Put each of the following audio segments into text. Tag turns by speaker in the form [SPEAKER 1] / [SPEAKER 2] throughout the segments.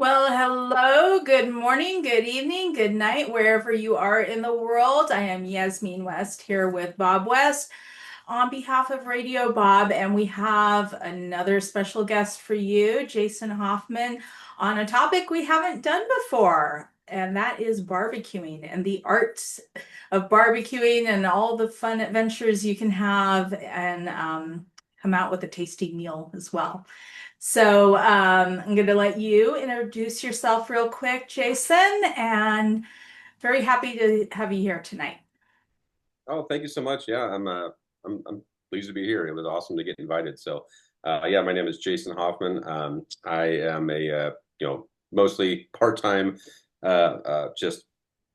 [SPEAKER 1] Well, hello, good morning, good evening, good night, wherever you are in the world. I am Yasmin West here with Bob West on behalf of Radio Bob, and we have another special guest for you, Jason Hoffman, on a topic we haven't done before, and that is barbecuing and the arts of barbecuing and all the fun adventures you can have and come out with a tasty meal as well. So I'm going to let you introduce yourself real quick, Jason, and very happy to have you here tonight.
[SPEAKER 2] Oh, thank you so much. Yeah, I'm pleased to be here. It was awesome to get invited. Yeah, my name is Jason Hoffman. I am a mostly part-time just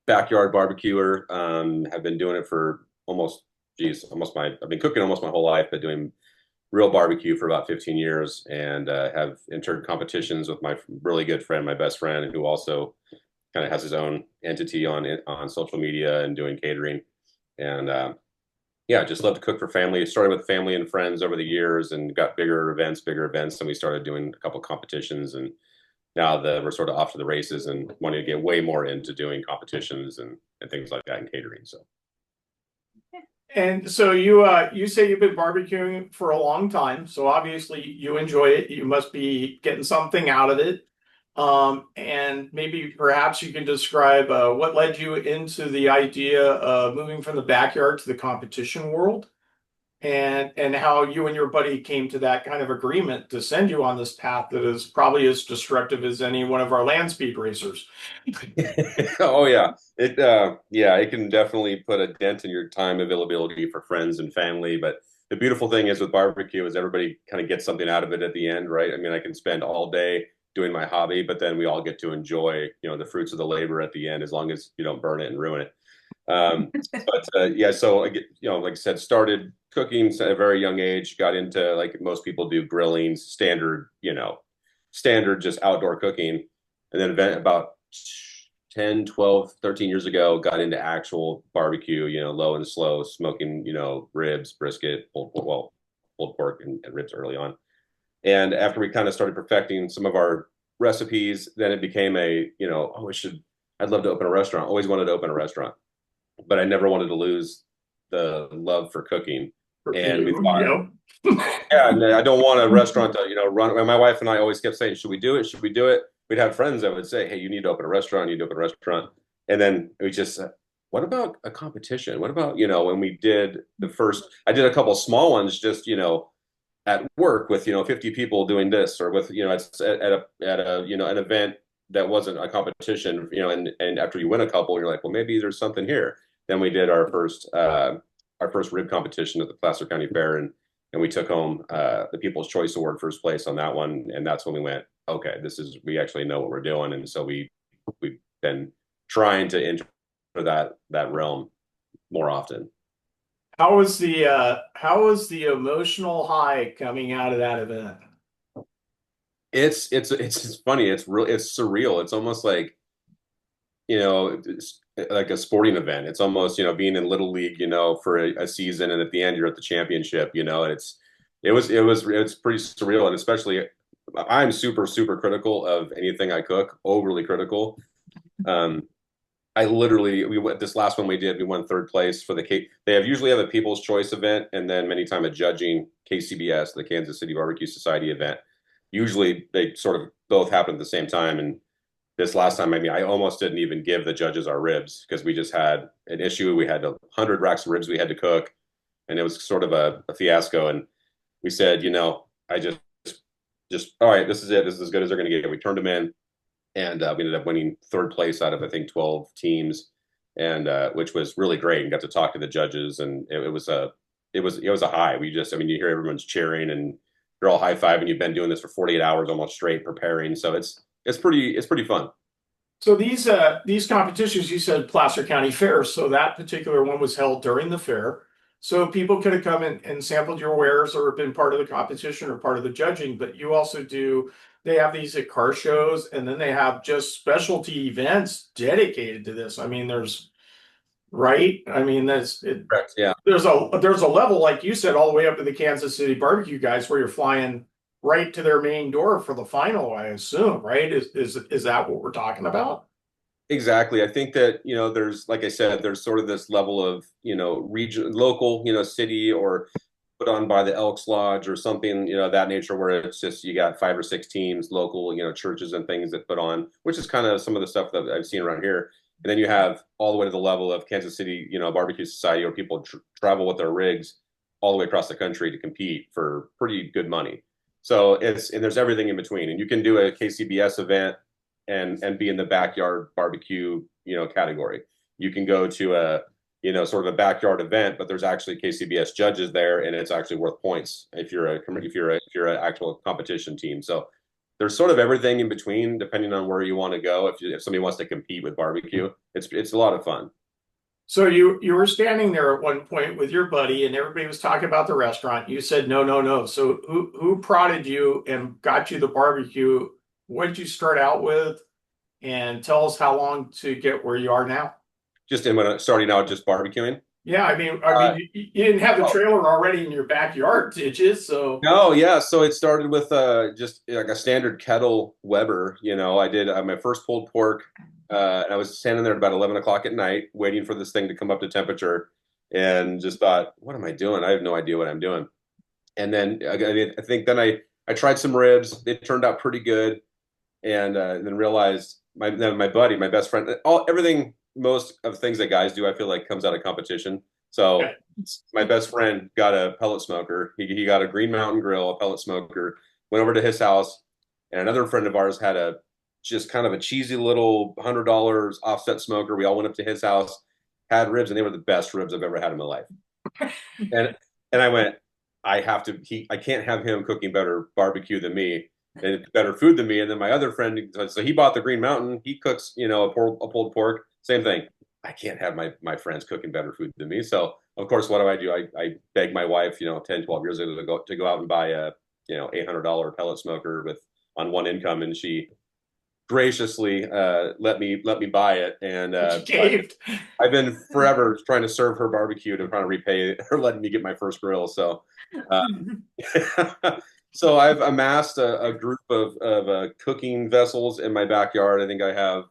[SPEAKER 2] backyard barbecuer. Have been doing it for almost I've been cooking almost my whole life, but doing real barbecue for about 15 years, and have entered competitions with my really good friend, my best friend, who also kind of has his own entity on social media and doing catering. And yeah, just love to cook for family. Started with family and friends over the years, and got bigger events, and we started doing a couple competitions. And now we're sort of off to the races and wanting to get way more into doing competitions and things like that in catering. So
[SPEAKER 3] And so you say you've been barbecuing for a long time, so obviously you enjoy it. You must be getting something out of it. And maybe perhaps you can describe what led you into the idea of moving from the backyard to the competition world, and how you and your buddy came to that kind of agreement to send you on this path that is probably as destructive as any one of our land speed racers.
[SPEAKER 2] oh yeah, it can definitely put a dent in your time availability for friends and family. But the beautiful thing is with barbecue is everybody kind of gets something out of it at the end, right? I mean, I can spend all day doing my hobby, but then we all get to enjoy, the fruits of the labor at the end, as long as you don't burn it and ruin it. Yeah, so like I said, started cooking at a very young age, got into, like most people do, grilling, standard just outdoor cooking. And then about 10, 12, 13 years ago, got into actual barbecue, low and slow, smoking, ribs, brisket, pulled pork and ribs early on. And after we kind of started perfecting some of our recipes, then it became I'd love to open a restaurant. Always wanted to open a restaurant, but I never wanted to lose the love for cooking.
[SPEAKER 3] For
[SPEAKER 2] And we
[SPEAKER 3] you,
[SPEAKER 2] thought,
[SPEAKER 3] yep.
[SPEAKER 2] yeah, and I don't want a restaurant to, run. And my wife and I always kept saying, should we do it? Should we do it? We'd have friends that would say, hey, you need to open a restaurant. You need to open a restaurant. And then we just said, what about a competition? What about, when we did I did a couple small ones just, at work with, 50 people doing this, or with, at a, an event that wasn't a competition, and after you win a couple, you're like, well, maybe there's something here. Then we did our first rib competition at the Placer County Fair, and we took home the People's Choice Award first place on that one. And that's when we went, okay, we actually know what we're doing. And so we've been trying to enter that realm more often.
[SPEAKER 3] How was the emotional high coming out of that event?
[SPEAKER 2] It's funny. It's surreal. It's almost like, it's like a sporting event. It's almost, being in Little League, for a season, and at the end you're at the championship, and it's pretty surreal. And especially, I'm super, super critical of anything I cook, overly critical. Um, I literally, we went this last one we did, we won third place for they usually have a People's Choice event, and then many time a judging KCBS, the Kansas City Barbecue Society event. Usually they sort of both happen at the same time. And this last time, I mean, I almost didn't even give the judges our ribs because we just had an issue. We had 100 racks of ribs we had to cook, and it was sort of a fiasco. And we said, I just all right, this is it. This is as good as they're going to get. We turned them in, and we ended up winning third place out of, I think, 12 teams, and which was really great. And got to talk to the judges, and it was a high. I mean, you hear everyone's cheering, and they're all high fiving. You've been doing this for 48 hours almost straight preparing, so it's pretty fun.
[SPEAKER 3] So these competitions, you said Placer County Fair, so that particular one was held during the fair. So people could have come in and sampled your wares or been part of the competition or part of the judging, but you also they have these at car shows, and then they have just specialty events dedicated to this. I mean, right? I mean,
[SPEAKER 2] Correct. Yeah.
[SPEAKER 3] there's a level, like you said, all the way up to the Kansas City barbecue guys where you're flying right to their main door for the final, I assume, right? Is that what we're talking about?
[SPEAKER 2] Exactly. I think that, there's, like I said, there's sort of this level of, region, local, city or put on by the Elks Lodge or something, that nature where it's just you got 5 or 6 teams, local, churches and things that put on, which is kind of some of the stuff that I've seen around here. And then you have all the way to the level of Kansas City, Barbecue Society, where people travel with their rigs all the way across the country to compete for pretty good money. So and there's everything in between. And you can do a KCBS event and be in the backyard barbecue, category. You can go to a, sort of a backyard event, but there's actually KCBS judges there, and it's actually worth points if you're an actual competition team. So there's sort of everything in between, depending on where you want to go. If somebody wants to compete with barbecue, it's a lot of fun.
[SPEAKER 3] So you were standing there at one point with your buddy, and everybody was talking about the restaurant. You said no, no, no. So who prodded you and got you the barbecue? What did you start out with? And tell us how long to get where you are now.
[SPEAKER 2] Just in when starting out, just barbecuing.
[SPEAKER 3] Yeah, you didn't have the
[SPEAKER 2] Oh,
[SPEAKER 3] trailer already in your backyard, did you? So
[SPEAKER 2] no, yeah. So it started with just like a standard kettle Weber. I did my first pulled pork. And I was standing there at about 11 o'clock at night, waiting for this thing to come up to temperature, and just thought, "What am I doing? I have no idea what I'm doing." And then I think then I tried some ribs. They turned out pretty good, and then realized my buddy, my best friend, everything, most of things that guys do, I feel like comes out of competition. So
[SPEAKER 3] okay.
[SPEAKER 2] my best friend got a pellet smoker. He got a Green Mountain Grill, a pellet smoker. Went over to his house, and another friend of ours had a just kind of a cheesy little $100 offset smoker. We all went up to his house, had ribs, and they were the best ribs I've ever had in my life. And and I went, I can't have him cooking better barbecue than me and better food than me. And then my other friend, so he bought the Green Mountain. He cooks, a pulled pork. Same thing. I can't have my friends cooking better food than me. So of course, what do? I begged my wife, 10, 12 years ago to go out and buy a, $800 pellet smoker with on one income, and she graciously let me buy it, and I've been forever trying to serve her barbecue to try to repay her letting me get my first grill. So, uh, so I've amassed a group of cooking vessels in my backyard. I think I have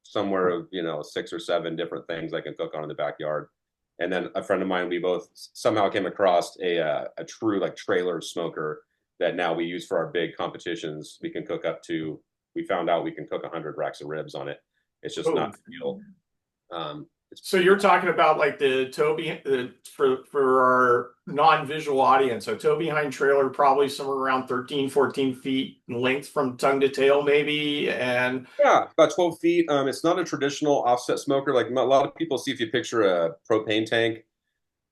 [SPEAKER 2] somewhere of 6 or 7 different things I can cook on in the backyard. And then a friend of mine, we both somehow came across a true like trailer smoker that now we use for our big competitions. We found out we can cook 100 racks of ribs on it. It's just
[SPEAKER 3] Oh.
[SPEAKER 2] not real.
[SPEAKER 3] So you're talking about like the for our non-visual audience, a tow behind trailer, probably somewhere around 13, 14 feet in length from tongue to tail, maybe. And
[SPEAKER 2] Yeah, about 12 feet. It's not a traditional offset smoker. Like a lot of people see, if you picture a propane tank,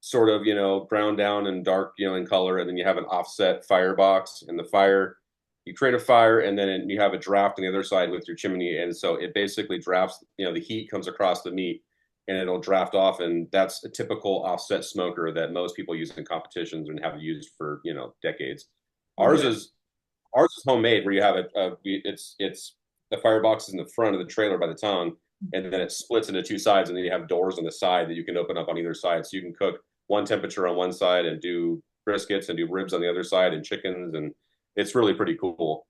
[SPEAKER 2] sort of, brown down and dark, in color, and then you have an offset firebox, and the fire, you create a fire, and then you have a draft on the other side with your chimney. And so it basically drafts, the heat comes across the meat and it'll draft off. And that's a typical offset smoker that most people use in competitions and have used for, decades. Ours
[SPEAKER 3] okay.
[SPEAKER 2] is Ours is homemade, where you have it's the firebox is in the front of the trailer by the tongue, and then it splits into 2 sides, and then you have doors on the side that you can open up on either side, so you can cook one temperature on one side and do briskets and do ribs on the other side and chickens, and it's really pretty cool.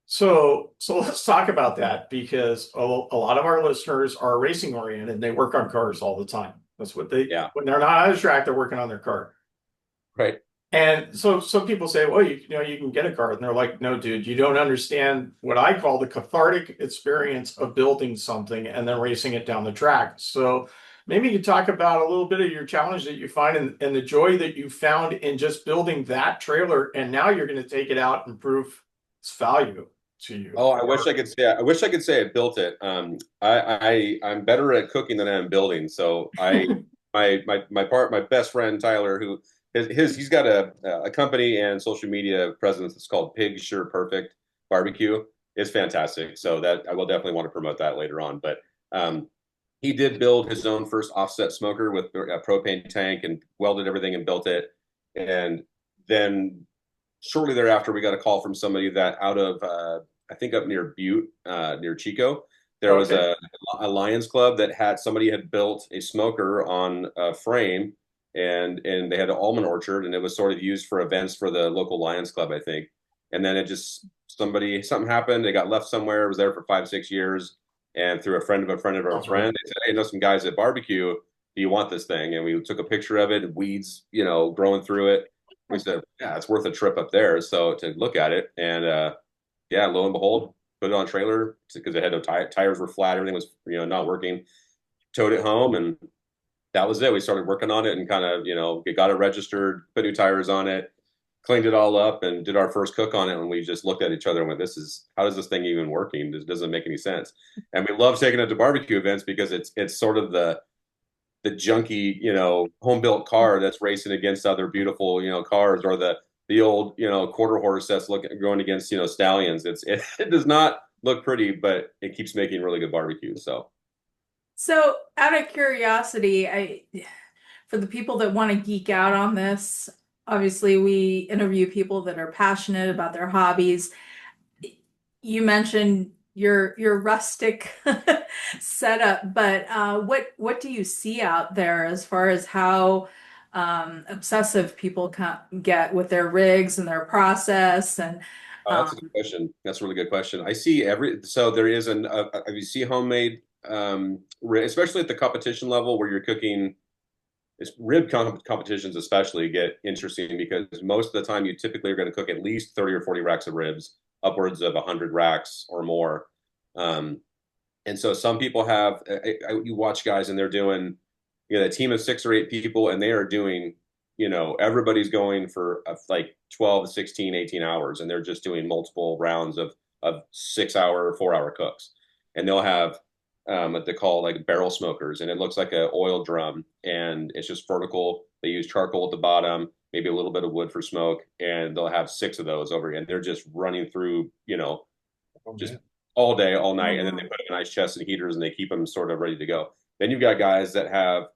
[SPEAKER 3] So let's talk about that, because a lot of our listeners are racing oriented and they work on cars all the time. That's what
[SPEAKER 2] Yeah,
[SPEAKER 3] when they're not on a track, they're working on their car.
[SPEAKER 2] right.
[SPEAKER 3] And so some people say, well, you can get a car. And they're like, no, dude, you don't understand what I call the cathartic experience of building something and then racing it down the track. So maybe you could talk about a little bit of your challenge that you find, and the joy that you found in just building that trailer. And now you're going to take it out and prove its value to you.
[SPEAKER 2] Oh, I wish I could say I built it. I'm better at cooking than I am building. So my best friend Tyler, who he's got a company and social media presence that's called Pig Sure Perfect Barbecue. It's fantastic. So that I will definitely want to promote that later on. But he did build his own first offset smoker with a propane tank and welded everything and built it. And then shortly thereafter, we got a call from somebody that out of I think up near Butte, near Chico, there was
[SPEAKER 3] Okay.
[SPEAKER 2] a Lions Club that had somebody had built a smoker on a frame, and they had an almond orchard, and it was sort of used for events for the local Lions Club, I think. And then it just something happened. It got left somewhere. It was there for 5, 6 years. And through a friend of a friend of our friend, they said, "Hey, I know some guys at barbecue. Do you want this thing?" And we took a picture of it, weeds, growing through it. We said, "Yeah, it's worth a trip up there." So to look at it, and yeah, lo and behold, put it on a trailer because it had no tires were flat, everything was not working. Towed it home, and that was it. We started working on it and kind of got it registered, put new tires on it, cleaned it all up, and did our first cook on it. And we just looked at each other and went, "This is how does this thing even working? This doesn't make any sense." And we love taking it to barbecue events because it's sort of the junky, home built car that's racing against other beautiful, cars, or the old, quarter horse that's going against, stallions. It does not look pretty, but it keeps making really good barbecue.
[SPEAKER 1] So, out of curiosity, for the people that want to geek out on this, obviously we interview people that are passionate about their hobbies. You mentioned your rustic setup, but what do you see out there as far as how obsessive people can get with their rigs and their process and
[SPEAKER 2] That's a good question. That's a really good question. I see so there is you see homemade, especially at the competition level where you're cooking. It's competitions especially get interesting because most of the time you typically are going to cook at least 30 or 40 racks of ribs, upwards of 100 racks or more. Um, and so some people have, you watch guys and they're doing, a team of 6 or 8 people, and they are doing, everybody's going for like 12, 16, 18 hours, and they're just doing multiple rounds of 6 hour, 4 hour cooks. And they'll have what they call like barrel smokers, and it looks like an oil drum, and it's just vertical. They use charcoal at the bottom, maybe a little bit of wood for smoke, and they'll have 6 of those over, and they're just running through, just all day, all night, and then they put them in ice chests and heaters, and they keep them sort of ready to go. Then you've got guys that have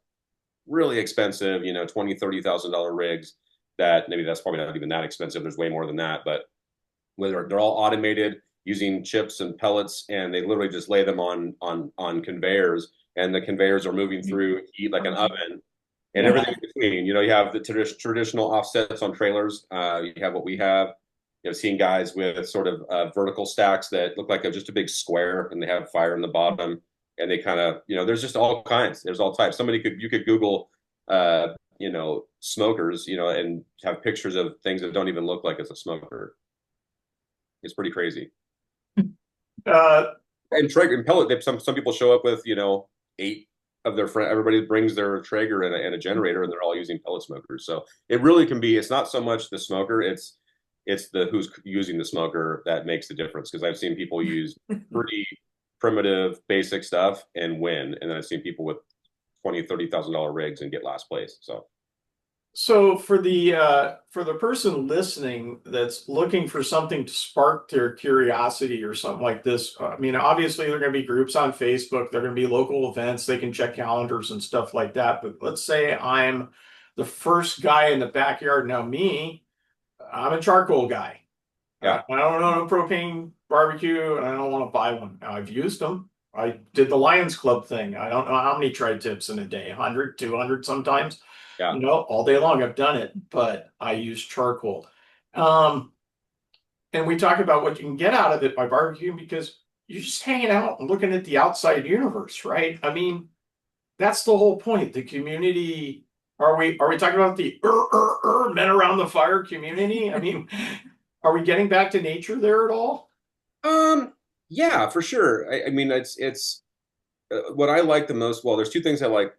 [SPEAKER 2] really expensive, $20,000, $30,000 rigs that maybe that's probably not even that expensive. There's way more than that, but whether they're all automated using chips and pellets, and they literally just lay them on conveyors, and the conveyors are moving through heat like an oven, and everything in between. You have the traditional offsets on trailers. You have what we have. Seeing guys with sort of vertical stacks that look like just a big square, and they have fire in the bottom, and they kind of, there's just all kinds. There's all types. You could Google, smokers, and have pictures of things that don't even look like it's a smoker. It's pretty crazy.
[SPEAKER 3] Uh,
[SPEAKER 2] And Traeger and pellet. Some people show up with 8 of their friend. Everybody brings their Traeger and a generator, and they're all using pellet smokers. So it really can be. It's not so much the smoker. It's the who's using the smoker that makes the difference. Because I've seen people use pretty primitive, basic stuff and win, and then I've seen people with $20,000, $30,000 rigs and get last place.
[SPEAKER 3] So for the person listening that's looking for something to spark their curiosity or something like this, I mean, obviously there are going to be groups on Facebook, there are going to be local events, they can check calendars and stuff like that. But let's say I'm the first guy in the backyard. Now, I'm a charcoal guy.
[SPEAKER 2] Yeah.
[SPEAKER 3] I don't know a propane barbecue, and I don't want to buy one. Now, I've used them. I did the Lions Club thing. I don't know how many tri-tips in a day, 100, 200 sometimes.
[SPEAKER 2] Yeah.
[SPEAKER 3] All day long I've done it, but I use charcoal. And we talk about what you can get out of it by barbecuing because you're just hanging out and looking at the outside universe, right? I mean, that's the whole point. The community. Are we talking about the men around the fire community? I mean, are we getting back to nature there at all?
[SPEAKER 2] Yeah, for sure. I mean, it's what I like the most. Well, there's 2 things I like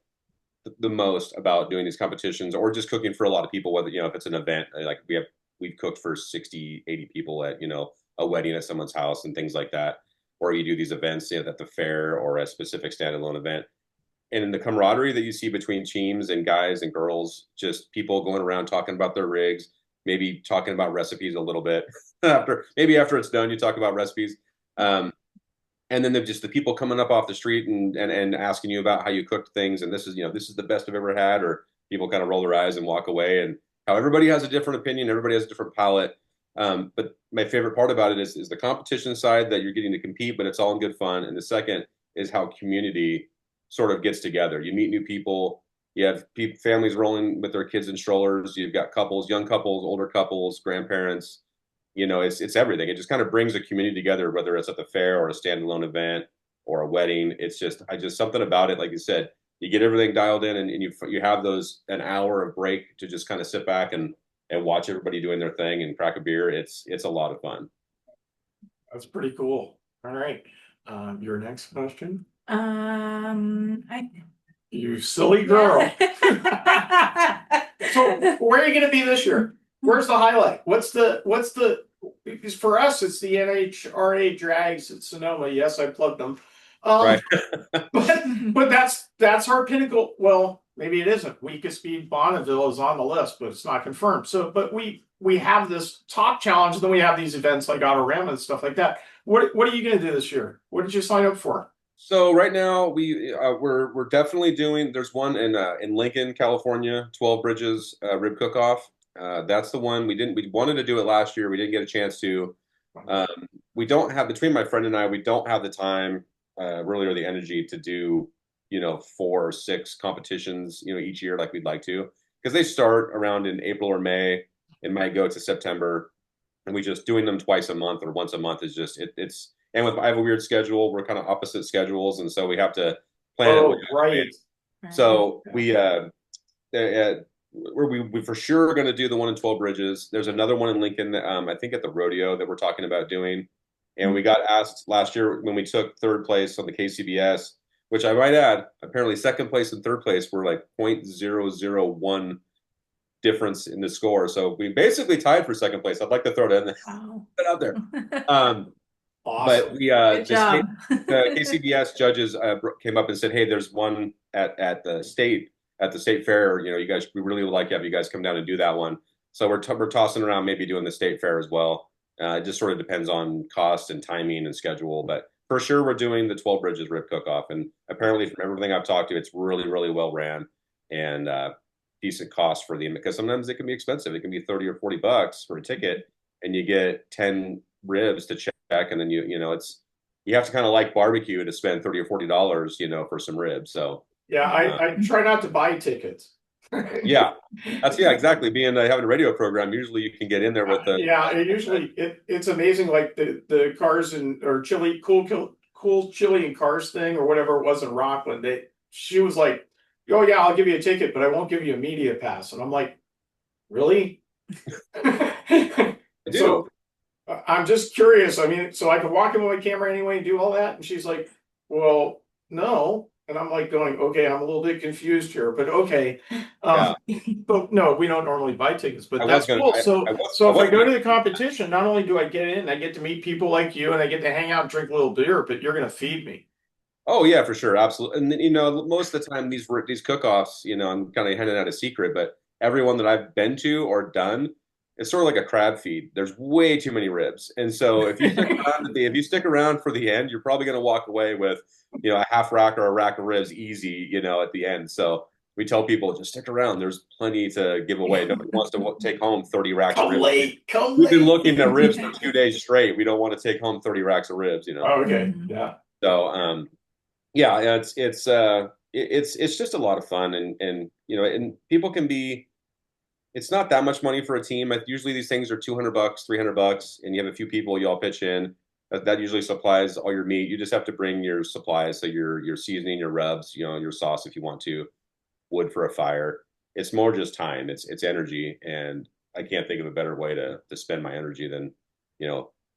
[SPEAKER 2] the most about doing these competitions or just cooking for a lot of people, whether, if it's an event, like we've cooked for 60, 80 people at, a wedding at someone's house and things like that. Or you do these events, at the fair or a specific standalone event. And in the camaraderie that you see between teams and guys and girls, just people going around talking about their rigs, maybe talking about recipes a little bit after it's done, you talk about recipes. And then just the people coming up off the street and asking you about how you cooked things. And this is the best I've ever had, or people kind of roll their eyes and walk away, and how everybody has a different opinion. Everybody has a different palate. But my favorite part about it is the competition side, that you're getting to compete, but it's all in good fun. And the second is how community sort of gets together. You meet new people. You have families rolling with their kids in strollers. You've got couples, young couples, older couples, grandparents. it's everything. It just kind of brings a community together, whether it's at the fair or a standalone event or a wedding. It's just I just something about it, like you said, you get everything dialed in, and you have those an hour of break to just kind of sit back and watch everybody doing their thing and crack a beer. It's a lot of fun.
[SPEAKER 3] That's pretty cool. All right. Your next question.
[SPEAKER 1] I
[SPEAKER 3] You silly girl. So where are you going to be this year? Where's the highlight? Because for us, it's the NHRA drags at Sonoma. Yes, I plugged them.
[SPEAKER 2] Right.
[SPEAKER 3] but that's our pinnacle. Well, maybe it isn't. Weakest Speed Bonneville is on the list, but it's not confirmed. So, but we have this top challenge, and then we have these events like Autorama and stuff like that. What are you going to do this year? What did you sign up for?
[SPEAKER 2] So right now we're definitely doing. There's one in Lincoln, California, 12 Bridges rib cook-off. That's the one we wanted to do it last year. We didn't get a chance to. We don't have between my friend and I. We don't have the time really or the energy to do 4 or 6 competitions each year like we'd like to, because they start around in April or May and might go to September, and we just doing them twice a month or once a month is just it's. And I have a weird schedule. We're kind of opposite schedules, and so we have to plan it.
[SPEAKER 3] Right.
[SPEAKER 2] So we for sure are going to do the one in 12 Bridges. There's another one in Lincoln, I think at the rodeo that we're talking about doing. And we got asked last year when we took 3rd place on the KCBS, which I might add, apparently 2nd place and 3rd place were like 0.001 difference in the score. So we basically tied for 2nd place. I'd like to throw it out there.
[SPEAKER 3] Awesome.
[SPEAKER 2] But the KCBS judges came up and said, "Hey, there's one at the state fair. You guys, we really would like to have you guys come down and do that one." So we're tossing around maybe doing the state fair as well. It just sort of depends on cost and timing and schedule, but for sure we're doing the 12 Bridges rib cook-off. And apparently, from everything I've talked to, it's really, really well ran and decent cost for them, because sometimes it can be expensive. It can be 30 or 40 bucks for a ticket, and you get 10 ribs to check, and then you have to kind of like barbecue to spend $30 or $40 for some ribs. So
[SPEAKER 3] yeah, I try not to buy tickets.
[SPEAKER 2] yeah, exactly. Being having a radio program, usually you can get in there with the
[SPEAKER 3] it's amazing, like the cars or chili cool chili and cars thing or whatever it was in Rockland. She was like, "Oh yeah, I'll give you a ticket, but I won't give you a media pass." And I'm like, "Really?"
[SPEAKER 2] I do.
[SPEAKER 3] So I'm just curious. I mean, so I could walk in with my camera anyway and do all that? And she's like, "Well, no." And I'm like going, "Okay, I'm a little bit confused here, but okay." But no, we don't normally buy tickets, but that's cool. So if I go to the competition, not only do I get in, I get to meet people like you, and I get to hang out and drink a little beer, but you're going to feed me.
[SPEAKER 2] Oh yeah, for sure, absolutely. And most of the time these cook-offs, I'm kind of handing out a secret, but everyone that I've been to or done, it's sort of like a crab feed. There's way too many ribs, and so if you stick around for the end, you're probably going to walk away with a half rack or a rack of ribs easy, at the end. So we tell people, just stick around. There's plenty to give away. Nobody wants to take home 30 racks of ribs. We've been looking at ribs for 2 days straight. We don't want to take home 30 racks of ribs.
[SPEAKER 3] Oh, okay, yeah.
[SPEAKER 2] So yeah, it's just a lot of fun, and people can be. It's not that much money for a team. Usually these things are $200, $300, and you have a few people, you all pitch in. That usually supplies all your meat. You just have to bring your supplies, so your seasoning, your rubs, your sauce if you want to, wood for a fire. It's more just time. It's energy, and I can't think of a better way to spend my energy than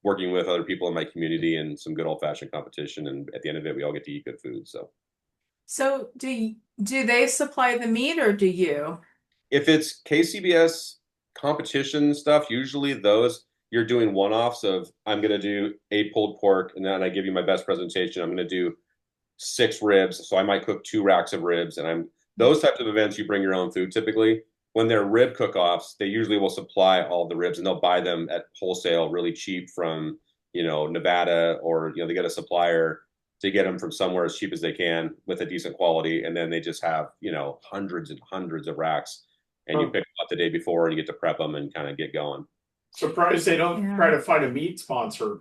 [SPEAKER 2] working with other people in my community and some good old-fashioned competition. And at the end of it, we all get to eat good food.
[SPEAKER 1] So do they supply the meat, or do you?
[SPEAKER 2] If it's KCBS competition stuff, usually those you're doing one-offs of, I'm going to do 8 pulled pork, and then I give you my best presentation. I'm going to do 6 ribs, so I might cook 2 racks of ribs. And those types of events, you bring your own food typically. When they're rib cook-offs, they usually will supply all the ribs, and they'll buy them at wholesale really cheap from Nevada, or they get a supplier to get them from somewhere as cheap as they can with a decent quality, and then they just have hundreds and hundreds of racks. And you pick them up the day before, and you get to prep them and kind of get going.
[SPEAKER 3] Surprised they don't try to find a meat sponsor.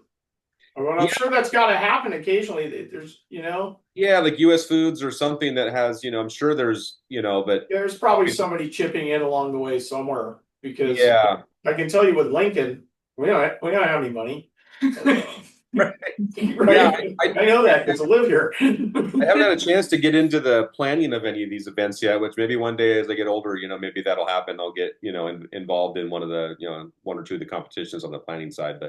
[SPEAKER 3] Well, I'm sure that's got to happen occasionally. There's,
[SPEAKER 2] Yeah, like U.S. Foods or something that has, I'm sure there's, but
[SPEAKER 3] there's probably somebody chipping in along the way somewhere, because
[SPEAKER 2] yeah,
[SPEAKER 3] I can tell you with Lincoln, We don't have any money.
[SPEAKER 2] Right. Yeah,
[SPEAKER 3] Right? I know that because I live here.
[SPEAKER 2] I haven't had a chance to get into the planning of any of these events yet, which maybe one day as I get older, maybe that'll happen. I'll get, involved in one of the, one or two of the competitions on the planning side,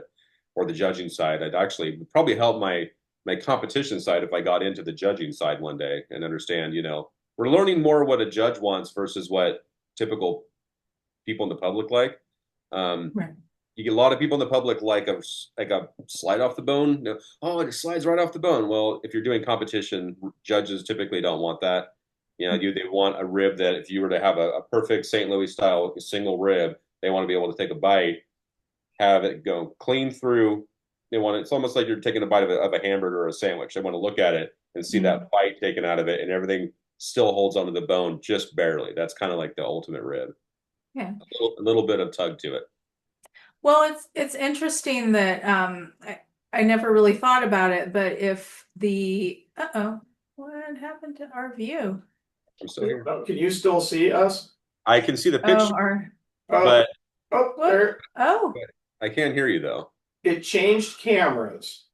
[SPEAKER 2] or the judging side. I'd actually probably help my competition side if I got into the judging side one day and understand, we're learning more what a judge wants versus what typical people in the public like. Um,
[SPEAKER 1] Right.
[SPEAKER 2] you get a lot of people in the public like a slide off the bone. Oh, it slides right off the bone. Well, if you're doing competition, judges typically don't want that. They want a rib that if you were to have a perfect St. Louis style single rib, they want to be able to take a bite, have it go clean through. It's almost like you're taking a bite of a hamburger or a sandwich. They want to look at it and see that bite taken out of it, and everything still holds onto the bone just barely. That's kind of like the ultimate rib.
[SPEAKER 1] Yeah.
[SPEAKER 2] A little bit of tug to it.
[SPEAKER 1] Well, it's interesting that I never really thought about it, but if the what happened to our view?
[SPEAKER 2] I'm still here.
[SPEAKER 3] Can you still see us?
[SPEAKER 2] I can see the pitch,
[SPEAKER 3] Oh,
[SPEAKER 2] but
[SPEAKER 3] there.
[SPEAKER 2] I can't hear you though.
[SPEAKER 3] It changed cameras.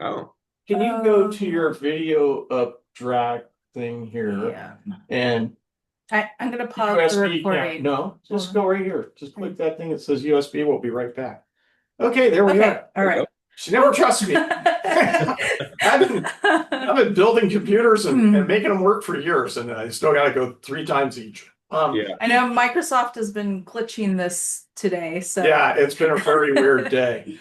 [SPEAKER 2] Oh.
[SPEAKER 3] Can you go to your video up drag thing here?
[SPEAKER 1] Yeah.
[SPEAKER 3] And
[SPEAKER 1] I'm gonna pause the recording.
[SPEAKER 3] No, just go right here. Just click that thing that says USB. We'll be right back. Okay, there we are.
[SPEAKER 1] All right.
[SPEAKER 3] She never trusts me. I've been building computers and making them work for years, and I still got to go 3 times each.
[SPEAKER 2] Yeah.
[SPEAKER 1] I know Microsoft has been glitching this today, so
[SPEAKER 3] yeah, it's been a very weird day.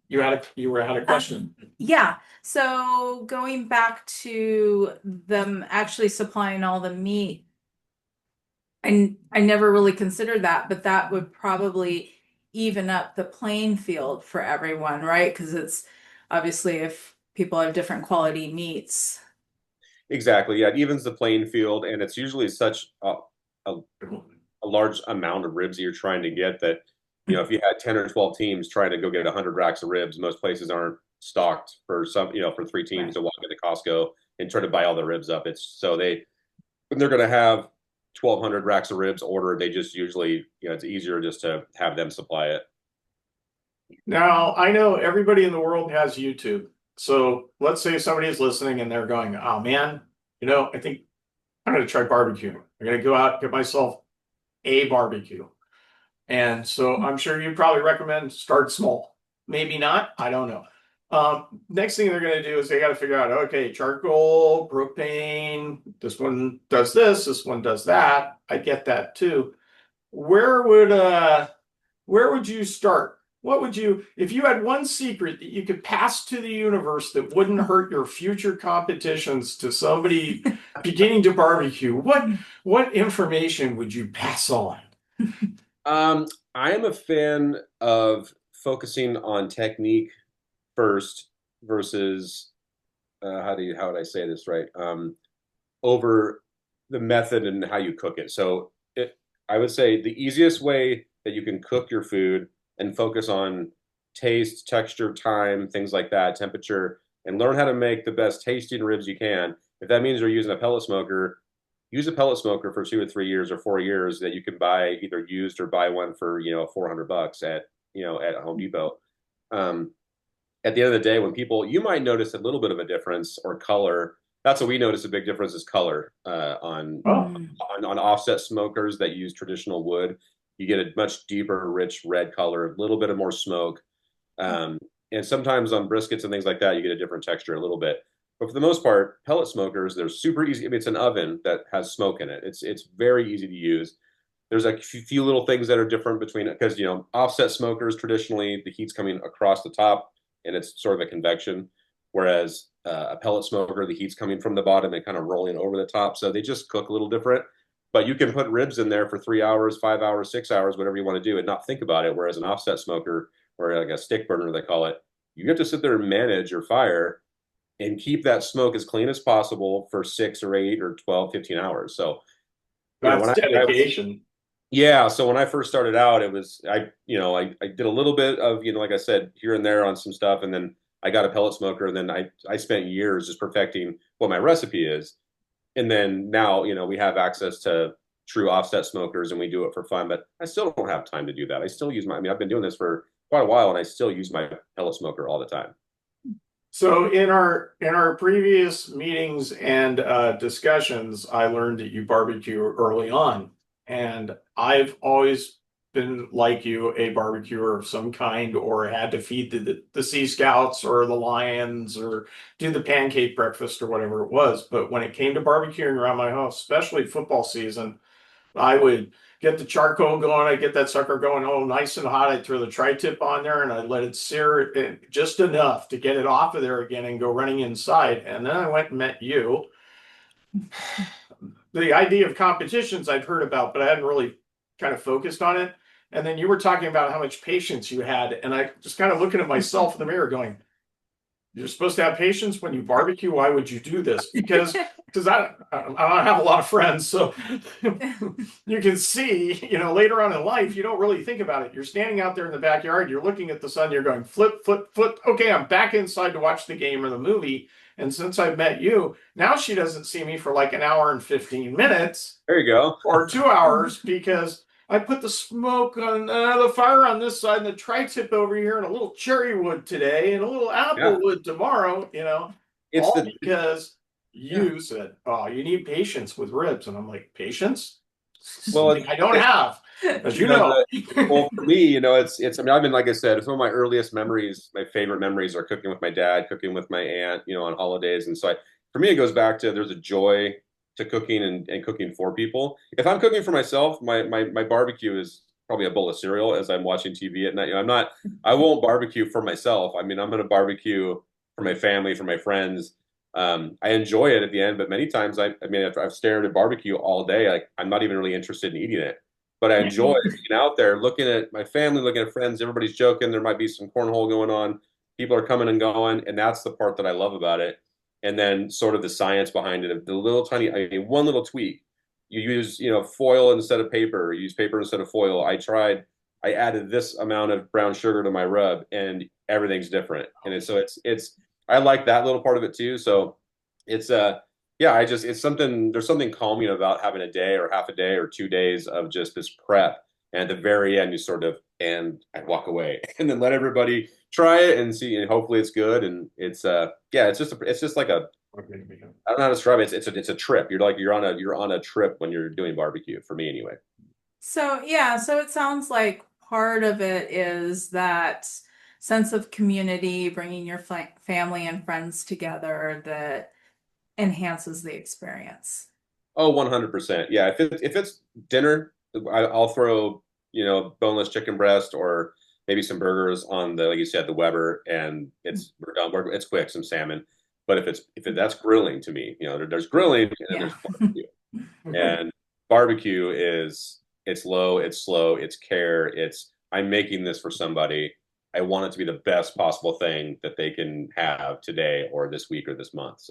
[SPEAKER 3] You had a question.
[SPEAKER 1] Yeah. So going back to them actually supplying all the meat, I never really considered that, but that would probably even up the playing field for everyone, right? Because it's obviously if people have different quality meats.
[SPEAKER 2] Exactly. Yeah, it evens the playing field, and it's usually such a large amount of ribs that you're trying to get that, if you had 10 or 12 teams trying to go get 100 racks of ribs, most places aren't stocked for for 3 teams to walk into Costco and try to buy all the ribs up. It's so when they're going to have 1,200 racks of ribs ordered, they just usually, it's easier just to have them supply it.
[SPEAKER 3] Now, I know everybody in the world has YouTube. So let's say somebody is listening and they're going, oh man, I think I'm going to try barbecuing. I'm going to go out, get myself a barbecue. And so I'm sure you'd probably recommend start small. Maybe not. I don't know. Next thing they're going to do is they got to figure out, okay, charcoal, propane, this one does this one does that. I get that too. Where would you start? What would you, if you had one secret that you could pass to the universe that wouldn't hurt your future competitions to somebody beginning to barbecue, what information would you pass on?
[SPEAKER 2] I am a fan of focusing on technique first versus how would I say this right? Over the method and how you cook it. So I would say the easiest way that you can cook your food and focus on taste, texture, time, things like that, temperature, and learn how to make the best tasting ribs you can. If that means you're using a pellet smoker, use a pellet smoker for 2 or 3 years or 4 years that you can buy either used or buy one for $400 at Home Depot. At the end of the day, when you might notice a little bit of a difference or color. That's what we notice a big difference is color on offset smokers that use traditional wood. You get a much deeper, rich red color, a little bit of more smoke. And sometimes on briskets and things like that, you get a different texture a little bit. But for the most part, pellet smokers, they're super easy. I mean, it's an oven that has smoke in it. It's very easy to use. There's a few little things that are different between it because, offset smokers, traditionally, the heat's coming across the top and it's sort of a convection. Whereas a pellet smoker, the heat's coming from the bottom and kind of rolling over the top. So they just cook a little different. But you can put ribs in there for 3 hours, 5 hours, 6 hours, whatever you want to do and not think about it. Whereas an offset smoker or like a stick burner, they call it, you have to sit there and manage your fire and keep that smoke as clean as possible for 6 or 8 or 12, 15 hours. So
[SPEAKER 3] that's dedication.
[SPEAKER 2] Yeah. So when I first started out, it was, I did a little bit of, like I said, here and there on some stuff. And then I got a pellet smoker and then I spent years just perfecting what my recipe is. And then now, we have access to true offset smokers and we do it for fun, but I still don't have time to do that. I still use I've been doing this for quite a while, and I still use my pellet smoker all the time.
[SPEAKER 3] So in our previous meetings and discussions, I learned that you barbecue early on, and I've always been like you, a barbecuer of some kind, or had to feed the Sea Scouts or the Lions or do the pancake breakfast or whatever it was. But when it came to barbecuing around my house, especially football season, I would get the charcoal going. I get that sucker going, oh, nice and hot. I'd throw the tri-tip on there and I'd let it sear just enough to get it off of there again and go running inside. And then I went and met you. The idea of competitions I've heard about, but I hadn't really kind of focused on it. And then you were talking about how much patience you had. And I just kind of looking at myself in the mirror going, you're supposed to have patience when you barbecue. Why would you do this? Because I don't have a lot of friends, so you can see, later on in life, you don't really think about it. You're standing out there in the backyard, you're looking at the sun, you're going flip, flip, flip. Okay, I'm back inside to watch the game or the movie. And since I've met you, now she doesn't see me for like an hour and 15 minutes.
[SPEAKER 2] There you go.
[SPEAKER 3] Or 2 hours because I put the smoke on the fire on this side and the tri-tip over here and a little cherry wood today and a little apple wood tomorrow,
[SPEAKER 2] It's
[SPEAKER 3] all
[SPEAKER 2] the
[SPEAKER 3] because you said, oh, you need patience with ribs. And I'm like, patience?
[SPEAKER 2] well,
[SPEAKER 3] Something I don't have, as you know.
[SPEAKER 2] well, for me, it's. I mean, I've been, like I said, some of my earliest memories, my favorite memories, are cooking with my dad, cooking with my aunt, on holidays, and so for me, it goes back to there's a joy to cooking and cooking for people. If I'm cooking for myself, my barbecue is probably a bowl of cereal as I'm watching TV at night. I won't barbecue for myself. I mean, I'm going to barbecue for my family, for my friends. I enjoy it at the end, but many times I mean, if I've stared at barbecue all day, like I'm not even really interested in eating it. But I enjoy being out there, looking at my family, looking at friends. Everybody's joking. There might be some cornhole going on. People are coming and going, and that's the part that I love about it. And then sort of the science behind it, the little tiny, I mean, one little tweak. You use, foil instead of paper. You use paper instead of foil. I added this amount of brown sugar to my rub, and everything's different. And it's I like that little part of it too. So it's yeah, it's something, there's something calming about having a day or half a day or 2 days of just this prep. And at the very end, and I walk away and then let everybody try it and see, and hopefully it's good. And yeah, it's just like I don't know how to describe it. It's a trip. You're on a trip when you're doing barbecue, for me anyway.
[SPEAKER 1] So, yeah, so it sounds like part of it is that sense of community, bringing your family and friends together that enhances the experience.
[SPEAKER 2] Oh, 100%. Yeah, if it's dinner, I'll throw, boneless chicken breast or maybe some burgers on the, like you said, the Weber, and we're done. It's quick, some salmon. But that's grilling to me, there's grilling and then
[SPEAKER 1] Yeah.
[SPEAKER 2] there's barbecue. And barbecue it's low, it's slow, it's care, I'm making this for somebody. I want it to be the best possible thing that they can have today or this week or this month.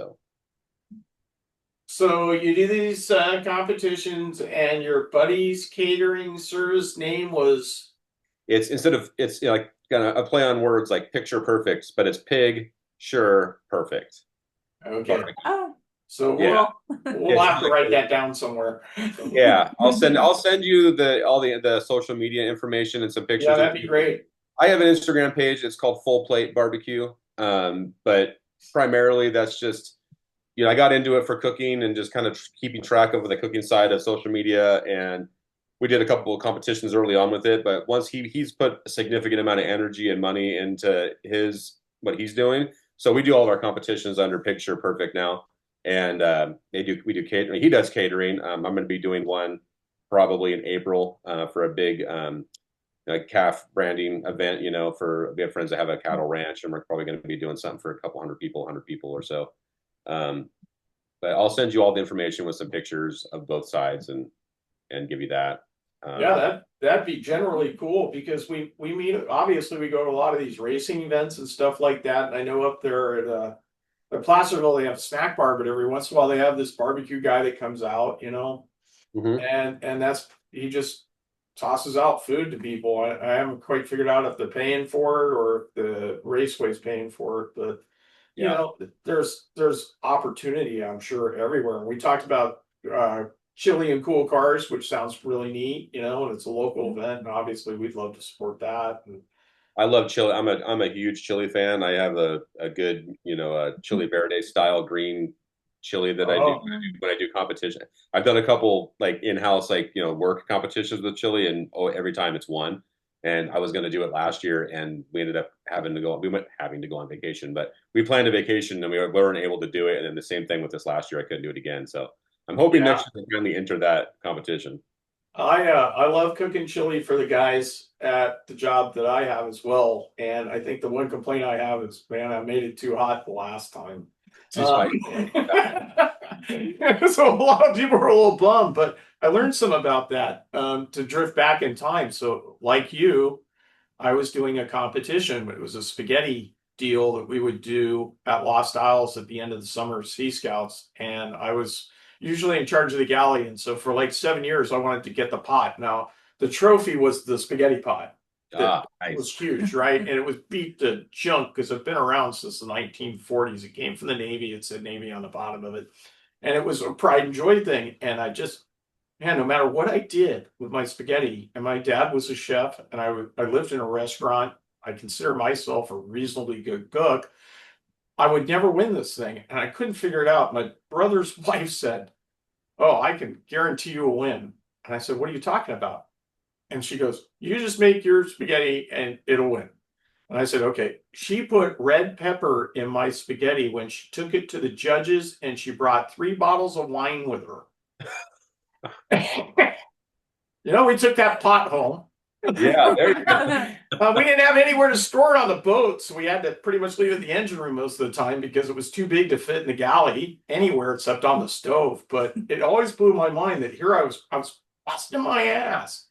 [SPEAKER 3] So you do these competitions, and your buddy's catering sir's name was.
[SPEAKER 2] It's instead of it's like kind of a play on words like picture perfect, but it's pig, sure, perfect.
[SPEAKER 3] Okay.
[SPEAKER 2] Barbecue.
[SPEAKER 1] Oh,
[SPEAKER 3] So
[SPEAKER 2] Yeah.
[SPEAKER 3] we'll have to write that down somewhere.
[SPEAKER 2] Yeah, I'll send you all the social media information and some pictures.
[SPEAKER 3] Yeah, that'd be great.
[SPEAKER 2] I have an Instagram page. It's called Full Plate Barbecue. But primarily that's just, I got into it for cooking and just kind of keeping track of the cooking side of social media. And we did a couple of competitions early on with it. But once he's put a significant amount of energy and money into what he's doing. So we do all of our competitions under Picture Perfect now. And we do catering. He does catering. I'm going to be doing one probably in April for a big like calf branding event. We have friends that have a cattle ranch, and we're probably going to be doing something for a couple hundred people, 100 people or so. But I'll send you all the information with some pictures of both sides and give you that.
[SPEAKER 3] Yeah, that'd be generally cool because we meet. Obviously, we go to a lot of these racing events and stuff like that. And I know up there at Placerville, they have a snack bar, but every once in a while they have this barbecue guy that comes out,
[SPEAKER 2] Mhm.
[SPEAKER 3] and he just tosses out food to people. I haven't quite figured out if they're paying for it or if the raceway's paying for it, but
[SPEAKER 2] Yeah.
[SPEAKER 3] there's opportunity, I'm sure, everywhere. We talked about chili and cool cars, which sounds really neat, and it's a local event, and obviously we'd love to support that. And
[SPEAKER 2] I love chili. I'm a huge chili fan. I have a good, chili verde style green chili that I do
[SPEAKER 3] Oh,
[SPEAKER 2] when I do competition. I've done a couple like in-house like, work competitions with chili and every time it's won. And I was going to do it last year and we ended up we went having to go on vacation, but we planned a vacation and we weren't able to do it. And then the same thing with this last year. I couldn't do it again. So I'm hoping
[SPEAKER 3] yeah.
[SPEAKER 2] next year I finally enter that competition.
[SPEAKER 3] I love cooking chili for the guys at the job that I have as well. And I think the one complaint I have is, man, I made it too hot the last time.
[SPEAKER 2] Too spicy.
[SPEAKER 3] So a lot of people were a little bummed, but I learned some about that to drift back in time. So, like you, I was doing a competition. It was a spaghetti deal that we would do at Lost Isles at the end of the summer Sea Scouts, and I was usually in charge of the galley. And so for like 7 years, I wanted to get the pot. Now the trophy was the spaghetti pot that was
[SPEAKER 2] Nice.
[SPEAKER 3] huge, right? And it was beat to junk because it's been around since the 1940s. It came from the Navy. It said Navy on the bottom of it, and it was a pride and joy thing. And I just man, no matter what I did with my spaghetti, and my dad was a chef, and I lived in a restaurant. I consider myself a reasonably good cook. I would never win this thing, and I couldn't figure it out. My brother's wife said, "Oh, I can guarantee you a win." And I said, "What are you talking about?" And she goes, "You just make your spaghetti, and it'll win." And I said, "Okay." She put red pepper in my spaghetti when she took it to the judges, and she brought 3 bottles of wine with her. We took that pot home.
[SPEAKER 2] Yeah, there you go.
[SPEAKER 3] We didn't have anywhere to store it on the boat, so we had to pretty much leave it in the engine room most of the time because it was too big to fit in the galley anywhere except on the stove. But it always blew my mind that here I was busting my ass.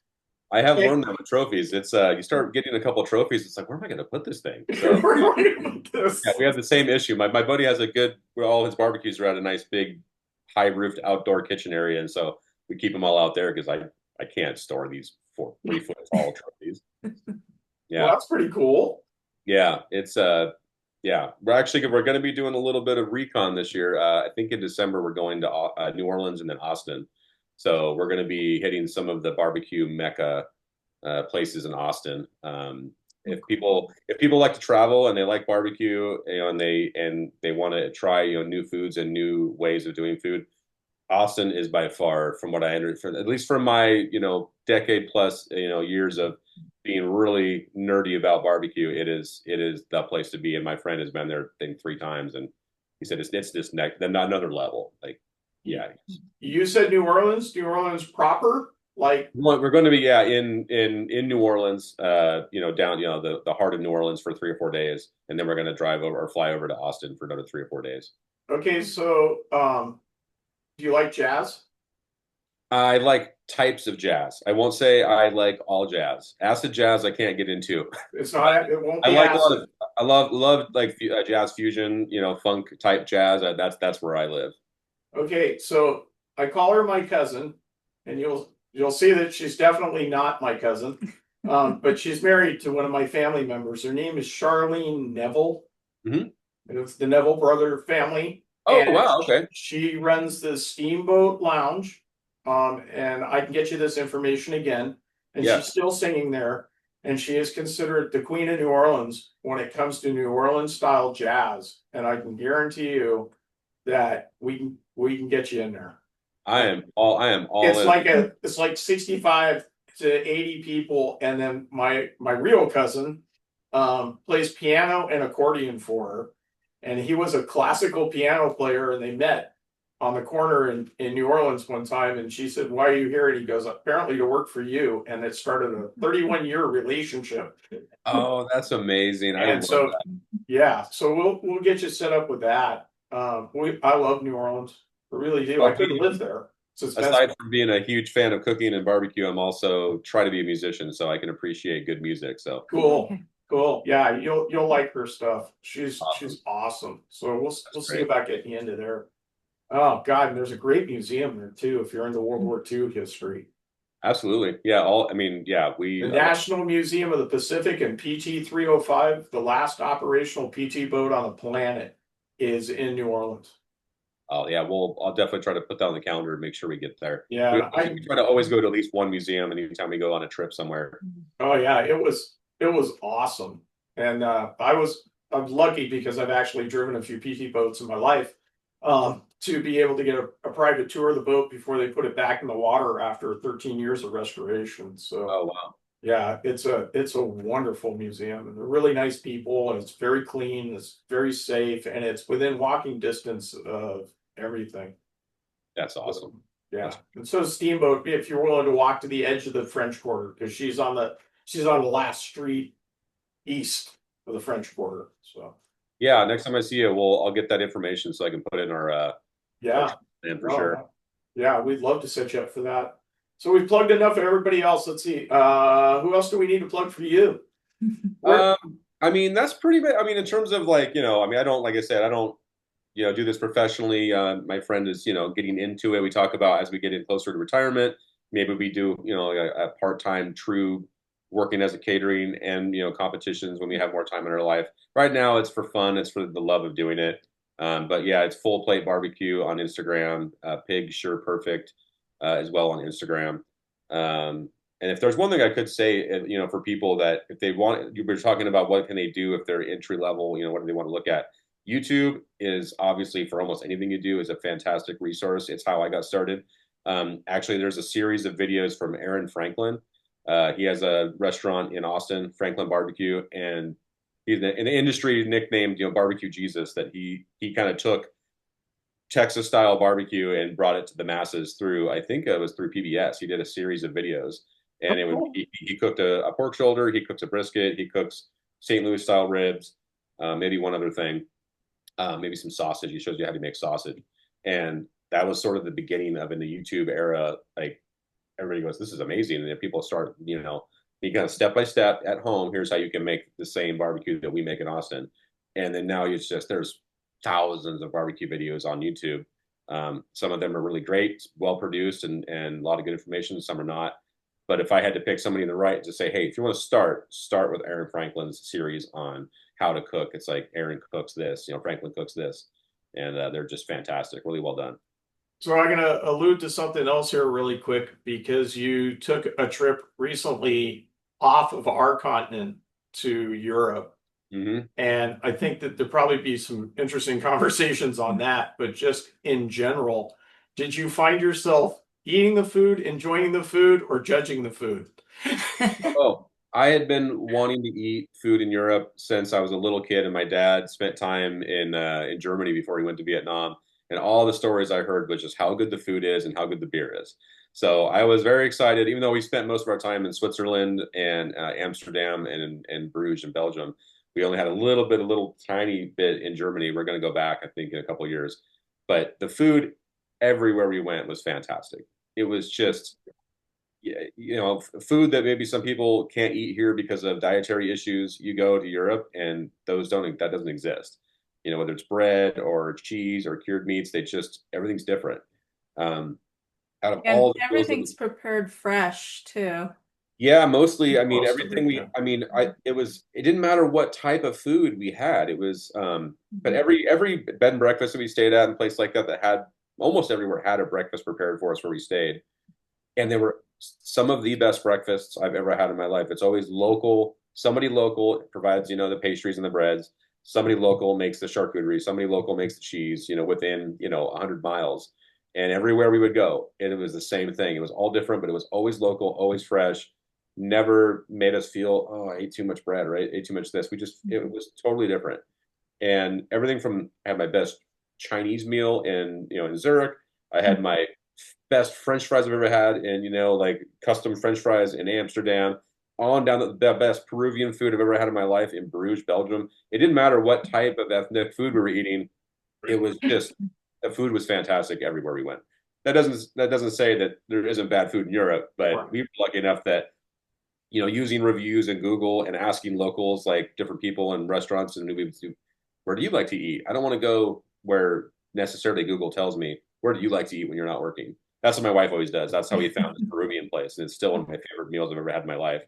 [SPEAKER 2] I have learned that with trophies. It's you start getting a couple trophies, it's like, where am I going to put this thing? So yeah, we have the same issue. My buddy has where all his barbecues are at a nice big high roofed outdoor kitchen area, and so we keep them all out there because I can't store these 3 foot tall trophies.
[SPEAKER 3] Well,
[SPEAKER 2] Yeah,
[SPEAKER 3] that's pretty cool.
[SPEAKER 2] yeah, it's yeah. We're going to be doing a little bit of recon this year. I think in December we're going to New Orleans and then Austin. So we're going to be hitting some of the barbecue mecca places in Austin. If people like to travel and they like barbecue, and they want to try new foods and new ways of doing food, Austin is by far, from what I understand, at least from my decade plus years of being really nerdy about barbecue, it is the place to be. And my friend has been there, I think, 3 times, and he said it's this next, then another level. Like, yeah,
[SPEAKER 3] You said New Orleans, New Orleans proper, like
[SPEAKER 2] we're going to be in New Orleans, down the heart of New Orleans for 3 or 4 days, and then we're going to drive over or fly over to Austin for another 3 or 4 days.
[SPEAKER 3] okay. So, do you like jazz?
[SPEAKER 2] I like types of jazz. I won't say I like all jazz. Acid jazz I can't get into.
[SPEAKER 3] It's not. It won't
[SPEAKER 2] I
[SPEAKER 3] be
[SPEAKER 2] like a lot
[SPEAKER 3] acid.
[SPEAKER 2] of I love like jazz fusion, funk type jazz. That's where I live.
[SPEAKER 3] Okay, so I call her my cousin, and you'll see that she's definitely not my cousin. But she's married to one of my family members. Her name is Charlene Neville.
[SPEAKER 2] Hmm.
[SPEAKER 3] It's the Neville brother family.
[SPEAKER 2] Oh,
[SPEAKER 3] And
[SPEAKER 2] wow, okay.
[SPEAKER 3] she runs the Steamboat Lounge. And I can get you this information again. And
[SPEAKER 2] Yeah,
[SPEAKER 3] she's still singing there. And she is considered the Queen of New Orleans when it comes to New Orleans style jazz. And I can guarantee you that we can get you in there.
[SPEAKER 2] I am all
[SPEAKER 3] It's
[SPEAKER 2] in.
[SPEAKER 3] like it's like 65 to 80 people, and then my real cousin plays piano and accordion for her, and he was a classical piano player, and they met on the corner in New Orleans one time, and she said, "Why are you here?" And he goes, "Apparently to work for you," and it started a 31-year relationship.
[SPEAKER 2] Oh, that's amazing. I
[SPEAKER 3] And
[SPEAKER 2] love
[SPEAKER 3] so
[SPEAKER 2] that.
[SPEAKER 3] yeah, so we'll get you set up with that. I love New Orleans. I really do. I
[SPEAKER 2] Well,
[SPEAKER 3] could live there. It's expensive.
[SPEAKER 2] aside from being a huge fan of cooking and barbecue, I'm also try to be a musician, so I can appreciate good music. So
[SPEAKER 3] Cool.
[SPEAKER 1] Okay.
[SPEAKER 3] Cool. Yeah, you'll like her stuff. She's
[SPEAKER 2] awesome.
[SPEAKER 3] she's awesome. So we'll
[SPEAKER 2] That's
[SPEAKER 3] see
[SPEAKER 2] great.
[SPEAKER 3] about getting you into there. Oh God, and there's a great museum there too if you're into World War II history.
[SPEAKER 2] Absolutely. Yeah. I mean, yeah,
[SPEAKER 3] The National Museum of the Pacific and PT 305, the last operational PT boat on the planet, is in New Orleans.
[SPEAKER 2] oh yeah, I'll definitely try to put that on the calendar and make sure we get there.
[SPEAKER 3] Yeah,
[SPEAKER 2] We,
[SPEAKER 3] and I
[SPEAKER 2] we try to always go to at least one museum anytime we go on a trip somewhere.
[SPEAKER 3] oh yeah, it was It was awesome. And I'm lucky because I've actually driven a few PT boats in my life, to be able to get a private tour of the boat before they put it back in the water after 13 years of restoration. So
[SPEAKER 2] Oh, wow.
[SPEAKER 3] yeah, it's a wonderful museum, and they're really nice people, and it's very clean, it's very safe, and it's within walking distance of everything.
[SPEAKER 2] That's
[SPEAKER 3] So,
[SPEAKER 2] awesome.
[SPEAKER 3] yeah,
[SPEAKER 2] That's
[SPEAKER 3] and so Steamboat, if you're willing to walk to the edge of the French Quarter, because she's on the last street east of the French Quarter. So
[SPEAKER 2] Yeah, next time I see you, I'll get that information so I can put it in our
[SPEAKER 3] yeah,
[SPEAKER 2] trip plan for sure.
[SPEAKER 3] no, yeah, we'd love to set you up for that. So we've plugged enough of everybody else. Let's see. Who else do we need to plug for you? Where
[SPEAKER 2] I mean, that's pretty big. I mean, in terms of like, I mean, I don't, like I said, I don't, do this professionally. My friend is, getting into it. We talk about as we get in closer to retirement, maybe we do, a part-time true working as a catering and, competitions when we have more time in our life. Right now, it's for fun. It's for the love of doing it. But yeah, it's Full Plate Barbecue on Instagram, Pig Sure Perfect as well on Instagram. And if there's one thing I could say, for people that if they want, you were talking about what can they do if they're entry level, what do they want to look at? YouTube is obviously for almost anything you do is a fantastic resource. It's how I got started. Actually, there's a series of videos from Aaron Franklin. He has a restaurant in Austin, Franklin Barbecue, and he's in the industry nicknamed, Barbecue Jesus. That he kind of took Texas style barbecue and brought it to the masses through. I think it was through PBS. He did a series of videos, and he cooked a pork shoulder, he cooks a brisket, he cooks St. Louis style ribs, maybe one other thing, maybe some sausage. He shows you how to make sausage, and that was sort of the beginning of in the YouTube era. Like everybody goes, "This is amazing," and then people start, you kind of step by step at home. Here's how you can make the same barbecue that we make in Austin, and then now it's just there's thousands of barbecue videos on YouTube. Some of them are really great, well produced, and a lot of good information. Some are not. But if I had to pick somebody in the right to say, hey, if you want to start with Aaron Franklin's series on how to cook. It's like Aaron cooks this, Franklin cooks this, and they're just fantastic, really well done.
[SPEAKER 3] So I'm going to allude to something else here really quick because you took a trip recently off of our continent to Europe.
[SPEAKER 2] Mm-hmm.
[SPEAKER 3] And I think that there'll probably be some interesting conversations on that. But just in general, did you find yourself eating the food, enjoying the food, or judging the food?
[SPEAKER 2] Oh, I had been wanting to eat food in Europe since I was a little kid, and my dad spent time in Germany before he went to Vietnam. And all the stories I heard was just how good the food is and how good the beer is. So I was very excited, even though we spent most of our time in Switzerland and Amsterdam and Bruges in Belgium. We only had a little tiny bit in Germany. We're going to go back, I think, in a couple of years. But the food everywhere we went was fantastic. It was just food that maybe some people can't eat here because of dietary issues. You go to Europe and that doesn't exist. Whether it's bread or cheese or cured meats, everything's different. Out of
[SPEAKER 1] And
[SPEAKER 2] all the meals that
[SPEAKER 1] everything's prepared fresh too.
[SPEAKER 2] yeah, mostly. I mean,
[SPEAKER 3] Most of
[SPEAKER 2] everything
[SPEAKER 3] it, yeah.
[SPEAKER 2] it didn't matter what type of food we had. It was, but every bed and breakfast that we stayed at and place like that had almost everywhere had a breakfast prepared for us where we stayed. And they were some of the best breakfasts I've ever had in my life. It's always local. Somebody local provides, the pastries and the breads. Somebody local makes the charcuterie. Somebody local makes the cheese, within, 100 miles. And everywhere we would go, it was the same thing. It was all different, but it was always local, always fresh. Never made us feel, oh, I ate too much bread or I ate too much this. It was totally different. And everything from I had my best Chinese meal in Zurich. I had my best French fries I've ever had, and like custom French fries in Amsterdam, on down the best Peruvian food I've ever had in my life in Bruges, Belgium. It didn't matter what type of ethnic food we were eating; it was just the food was fantastic everywhere we went. That doesn't say that there isn't bad food in Europe, but we were lucky enough that using reviews and Google and asking locals, like different people in restaurants, and where do you like to eat? I don't want to go where necessarily Google tells me, where do you like to eat when you're not working? That's what my wife always does. That's how we found this Peruvian place. And it's still one of my favorite meals I've ever had in my life.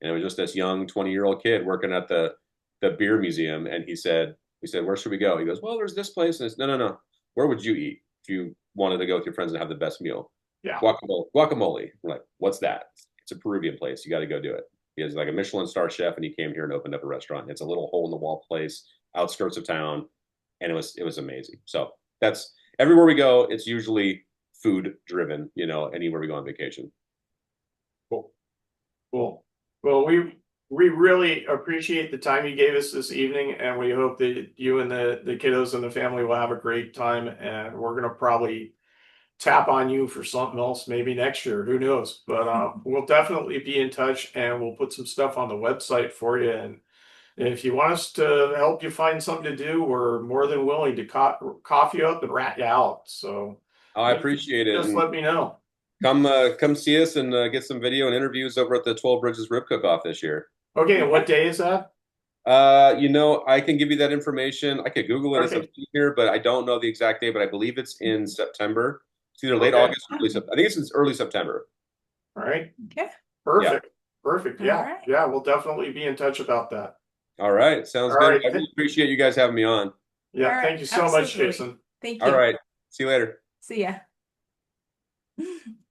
[SPEAKER 2] And it was just this young 20-year-old kid working at the beer museum. And we said, where should we go? He goes, well, there's this place. And it's, no, no, no. Where would you eat if you wanted to go with your friends and have the best meal?
[SPEAKER 3] Yeah.
[SPEAKER 2] Guacamole. Guacamole. We're like, what's that? It's a Peruvian place. You got to go do it. He is like a Michelin star chef, and he came here and opened up a restaurant. It's a little hole in the wall place, outskirts of town, and it was amazing. So that's everywhere we go. It's usually food driven. You know, anywhere we go on vacation.
[SPEAKER 3] Cool. Cool. Well, we really appreciate the time you gave us this evening, and we hope that you and the kiddos and the family will have a great time. And we're gonna probably tap on you for something else maybe next year. Who knows? But we'll definitely be in touch, and we'll put some stuff on the website for you. And if you want us to help you find something to do, we're more than willing to cough you up and rat you out. So
[SPEAKER 2] Oh, I appreciate it.
[SPEAKER 3] just
[SPEAKER 2] And
[SPEAKER 3] let me know.
[SPEAKER 2] come see us and get some video and interviews over at the 12 Bridges Rib Cook-Off this year.
[SPEAKER 3] Okay, and what day is that?
[SPEAKER 2] You know, I can give you that information. I could Google it as I'm
[SPEAKER 3] Okay.
[SPEAKER 2] here, but I don't know the exact date, but I believe it's in September. It's either late
[SPEAKER 3] Okay.
[SPEAKER 2] August or early September. I think it's in early September.
[SPEAKER 3] All right.
[SPEAKER 1] Okay.
[SPEAKER 3] Perfect. Perfect.
[SPEAKER 1] All
[SPEAKER 3] Yeah.
[SPEAKER 1] right.
[SPEAKER 3] Yeah, we'll definitely be in touch about that.
[SPEAKER 2] All right. Sounds
[SPEAKER 3] All
[SPEAKER 2] good.
[SPEAKER 3] right.
[SPEAKER 2] I really appreciate you guys having me on.
[SPEAKER 3] Yeah,
[SPEAKER 1] All right.
[SPEAKER 3] thank you so much,
[SPEAKER 1] Absolutely.
[SPEAKER 3] Jason.
[SPEAKER 1] Thank
[SPEAKER 2] All
[SPEAKER 1] you.
[SPEAKER 2] right. See you later.
[SPEAKER 1] See ya.